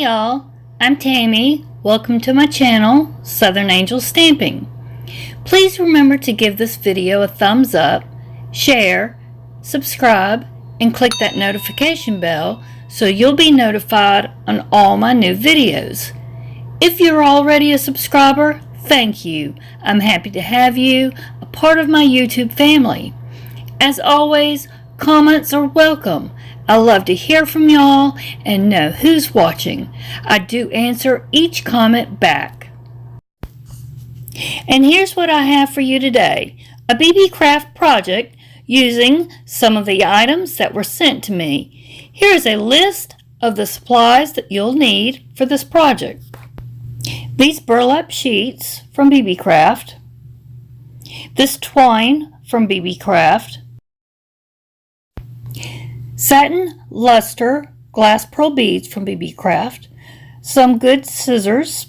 Hi y'all, I'm Tammy. Welcome to my channel, Southern Angel Stamping. Please remember to give this video a thumbs up, share, subscribe, and click that notification bell so you'll be notified on all my new videos. If you're already a subscriber, thank you. I'm happy to have you a part of my YouTube family. As always, comments are welcome. I love to hear from y'all and know who's watching. I do answer each comment back. And here's what I have for you today. A Beebeecraft project using some of the items that were sent to me. Here is a list of the supplies that you'll need for this project. These burlap sheets from Beebeecraft. This twine from Beebeecraft. Satin luster glass pearl beads from Beebeecraft, some good scissors,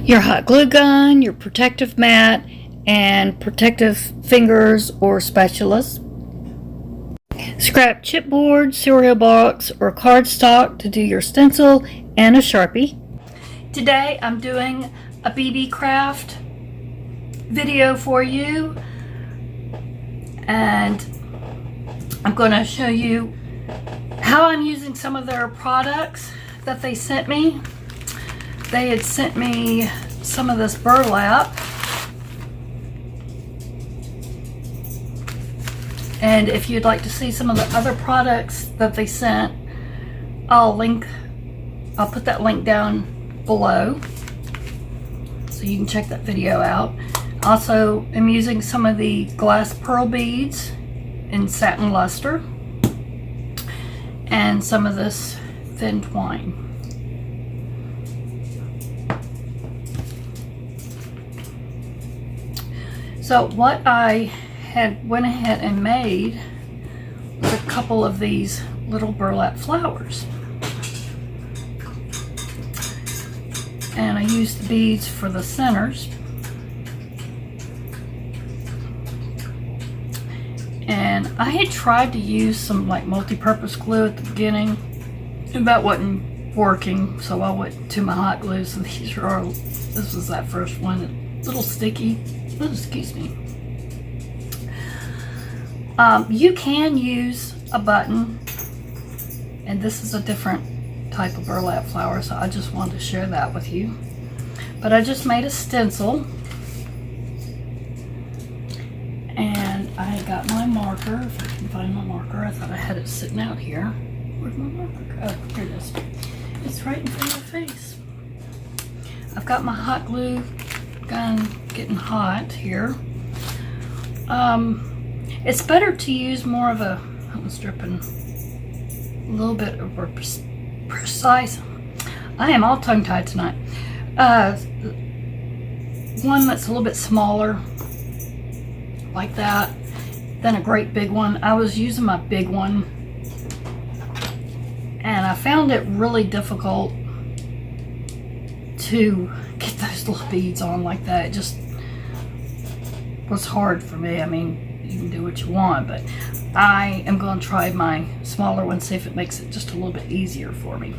your hot glue gun, your protective mat, and protective fingers or spatulas, scrap chipboard, cereal box, or cardstock to do your stencil, and a Sharpie. Today I'm doing a Beebeecraft video for you, and I'm going to show you how I'm using some of their products that they sent me. They had sent me some of this burlap, and if you'd like to see some of the other products that they sent, I'll put that link down below so you can check that video out. Also, I'm using some of the glass pearl beads in satin luster and some of this thin twine. So what I had went ahead and made was a couple of these little burlap flowers, and I used the beads for the centers. And I had tried to use some like multi-purpose glue at the beginning, and that wasn't working, so I went to my hot glue. So this was that first one, a little sticky. Oh, excuse me. You can use a button, and this is a different type of burlap flower, so I just wanted to share that with you. But I just made a stencil. And I got my marker, if I can find my marker. I thought I had it sitting out here. Where's my marker? Oh, here it is. It's right in front of my face. I've got my hot glue gun getting hot here. It's better to use more of a, that was dripping, a little bit of a precise. I am all tongue-tied tonight. One that's a little bit smaller, like that, then a great big one. I was using my big one, and I found it really difficult to get those little beads on like that. It just was hard for me. I mean, you can do what you want, but I am going to try my smaller one, see if it makes it just a little bit easier for me.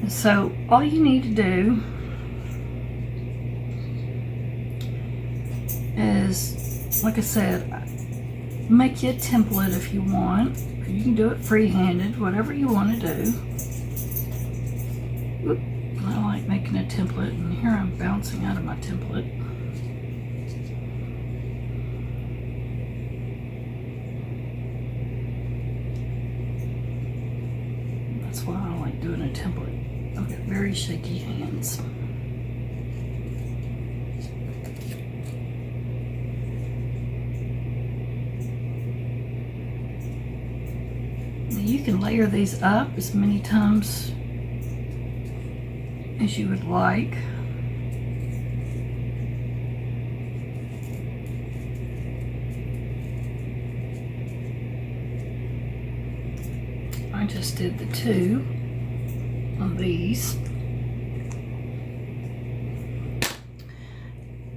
So all you need to do is, like I said, make you a template if you want. You can do it free-handed, whatever you want to do. Oop, I like making a template, and here I'm bouncing out of my template. That's why I like doing a template. I've got very shaky hands. You can layer these up as many times as you would like. I just did the two on these.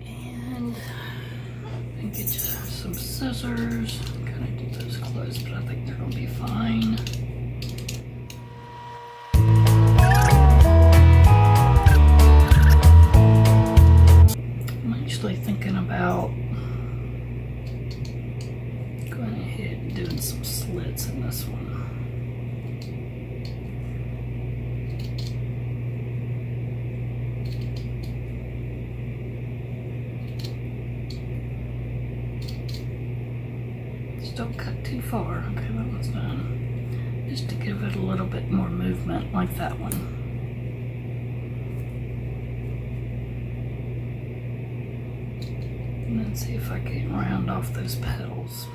And get you some scissors. I'm gonna do those close, but I think they're gonna be fine. thinking about going ahead and doing some slits in this one. Don't cut too far. Okay, that one's done. Just to give it a little bit more movement like that one. And then see if I can round off those petals.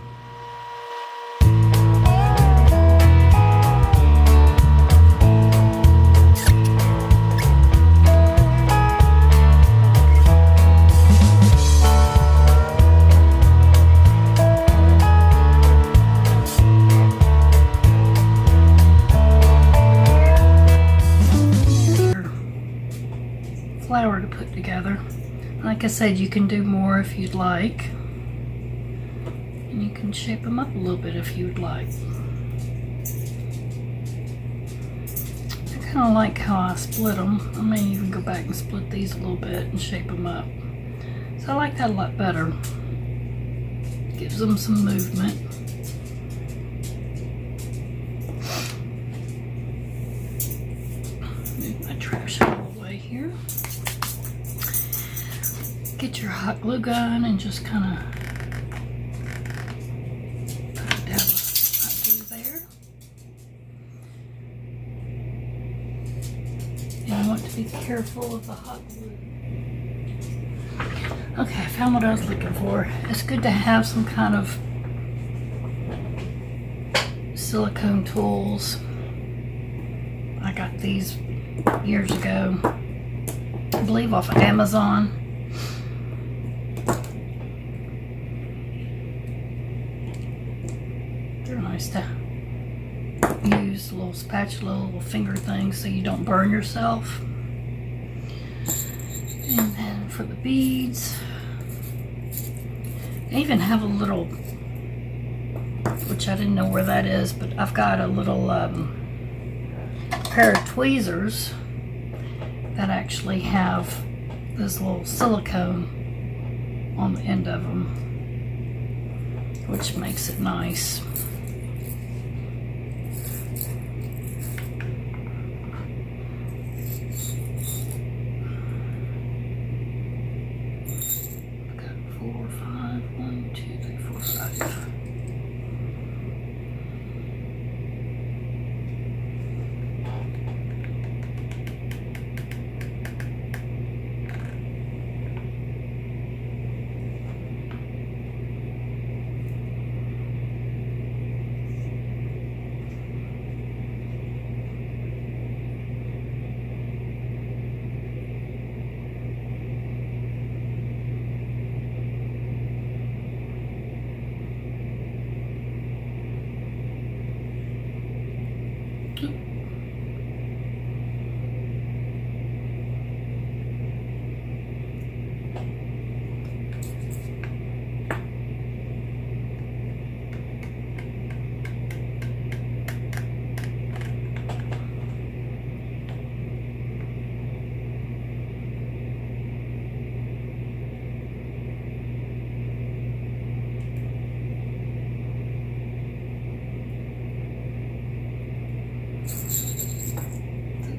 Flower to put together. Like I said, you can do more if you'd like, and you can shape them up a little bit if you'd like. I kind of like how I split them. I may even go back and split these a little bit and shape them up. So I like that a lot better. Gives them some movement. Move my trash out of the way here. Get your hot glue gun and just kind of put a dab of hot glue there. And you want to be careful of the hot glue. Okay, I found what I was looking for. It's good to have some kind of silicone tools. I got these years ago, I believe off of Amazon. They're nice to use, a little spatula, little finger things so you don't burn yourself. And then for the beads, I even have a little, which I didn't know where that is, but I've got a little pair of tweezers that actually have this little silicone on the end of them, which makes it nice.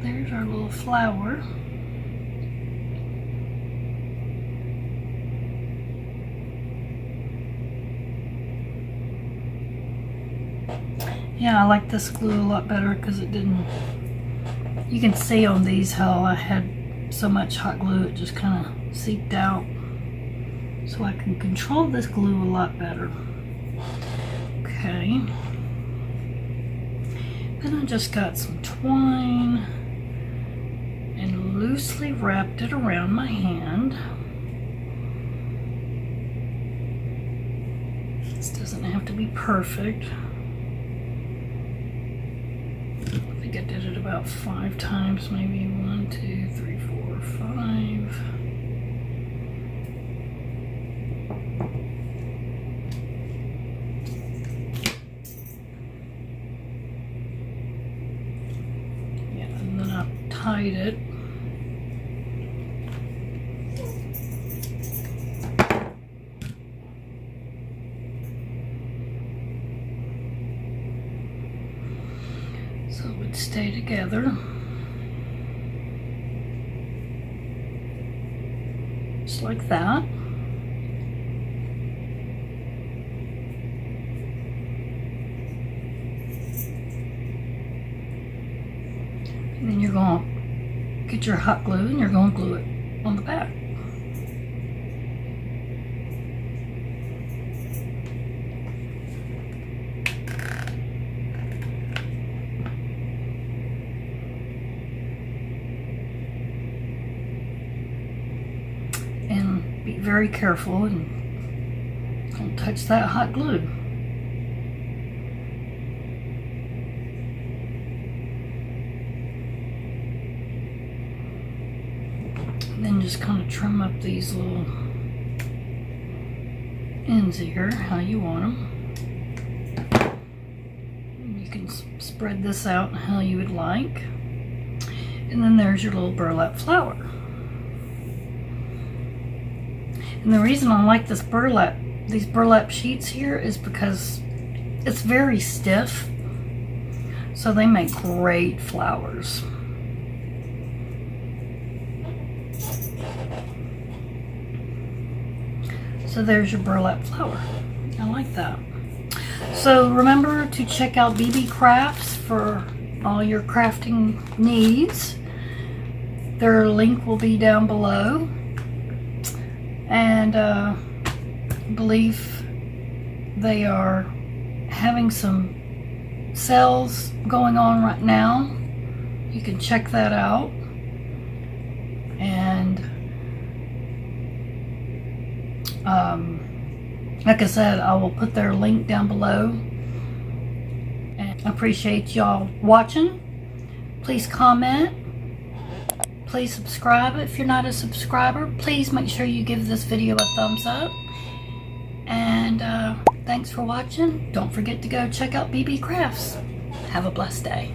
There's our little flower. Yeah, I like this glue a lot better because it didn't, you can see on these how I had so much hot glue it just kind of seeped out. So I can control this glue a lot better. Okay. Then I just got some twine and loosely wrapped it around my hand. This doesn't have to be perfect. I think I did it about 5 times, maybe 1, 2, 3, 4, 5. Tied it. stay together. Just like that. And then you're going to get your hot glue and you're going to glue it on the back. And be very careful and don't touch that hot glue. And then just kind of trim up these little ends here how you want them. And you can spread this out how you would like. And then there's your little burlap flower. And the reason I like this burlap, these burlap sheets here, is because it's very stiff, so they make great flowers. So there's your burlap flower. I like that. So remember to check out Beebeecrafts for all your crafting needs. Their link will be down below. And I believe they are having some sales going on right now. You can check that out. And like I said, I will put their link down below. And I appreciate y'all watching. Please comment. Please subscribe if you're not a subscriber. Please make sure you give this video a thumbs up. And thanks for watching. Don't forget to go check out Beebeecrafts. Have a blessed day.